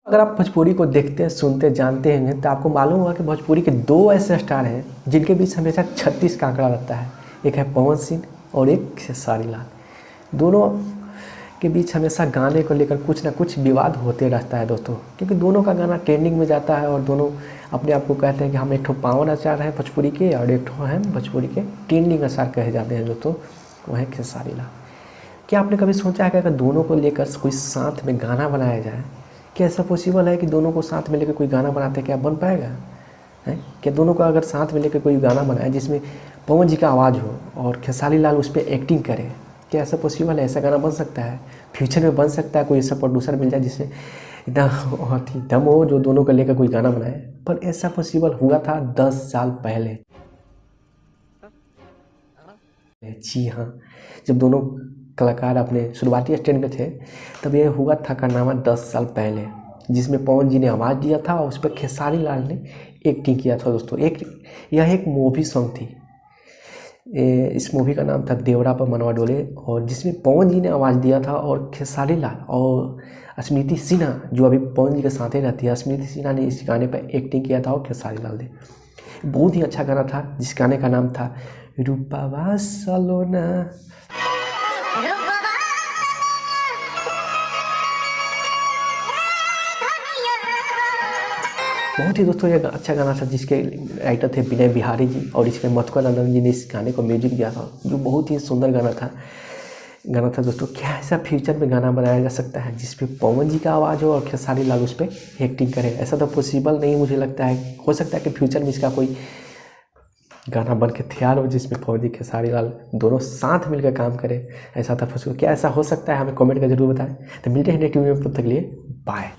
अगर आप भोजपुरी को देखते हैं, सुनते, जानते हैं तो आपको मालूम होगा कि भोजपुरी के दो ऐसे स्टार हैं जिनके बीच हमेशा 36 का आंकड़ा रहता है। एक है पवन सिंह और एक खेसारी लाल। दोनों के बीच हमेशा गाने को लेकर कुछ ना कुछ विवाद होते रहता है दोस्तों, क्योंकि दोनों का गाना ट्रेंडिंग में जाता है और दोनों अपने आप को कहते हैं कि हम एक ठो पावन आचार है भोजपुरी के और एक ठो हैं भोजपुरी के ट्रेंडिंग आचार कहे जाते हैं दोस्तों, वो है खेसारी लाल। क्या आपने कभी सोचा है कि अगर दोनों को लेकर कोई साथ में गाना बनाया जाए, क्या ऐसा पॉसिबल है कि दोनों को साथ में लेकर कोई गाना बनाते, क्या बन पाएगा? है क्या दोनों को अगर साथ में लेकर कोई गाना बनाए जिसमें पवन जी का आवाज़ हो और खेसारी लाल उस पर एक्टिंग करे, क्या ऐसा पॉसिबल है? ऐसा गाना बन सकता है? फ्यूचर में बन सकता है? कोई ऐसा प्रोड्यूसर मिल जाए जिससे इतना बहुत ही दम हो जो दोनों को लेकर कोई गाना बनाए। पर ऐसा पॉसिबल हुआ था 10 साल पहले। जी हाँ, जब दोनों कलाकार अपने शुरुआती स्टेज में थे तब ये हुआ था कारनामा 10 साल पहले, जिसमें पवन जी ने आवाज़ दिया था और उस पर खेसारी लाल ने एक्टिंग किया था दोस्तों। यह एक मूवी सॉन्ग थी। इस मूवी का नाम था देवरा पर मनवा डोले, और जिसमें पवन जी ने आवाज़ दिया था और खेसारी लाल और स्मृति सिन्हा जो अभी पवन जी के साथ ही रहती है, स्मृति सिन्हा ने इस गाने पर एक्टिंग किया था और खेसारी लाल ने। बहुत ही अच्छा गाना था जिस गाने का नाम था रूपावा सलोना। बहुत ही दोस्तों ये अच्छा गाना था जिसके राइटर थे विनय बिहारी जी और इसमें मधुकर नंदन जी ने इस गाने को म्यूजिक दिया था, जो बहुत ही सुंदर गाना था दोस्तों। क्या ऐसा फ्यूचर में गाना बनाया जा सकता है जिस पे पवन जी का आवाज़ हो और खेसारी लाल उस पर एक्टिंग करे? ऐसा तो पॉसिबल नहीं मुझे लगता है। हो सकता है कि फ्यूचर में इसका कोई गाना बन के तैयार हो जिसमें पवन जी खेसारी लाल दोनों साथ मिलकर काम करें। ऐसा था पॉसिबल? क्या ऐसा हो सकता है? हमें कमेंट कर जरूर बताएं। तो मिलते हैं नेक्स्ट वीडियो में, तब तक के लिए बाय।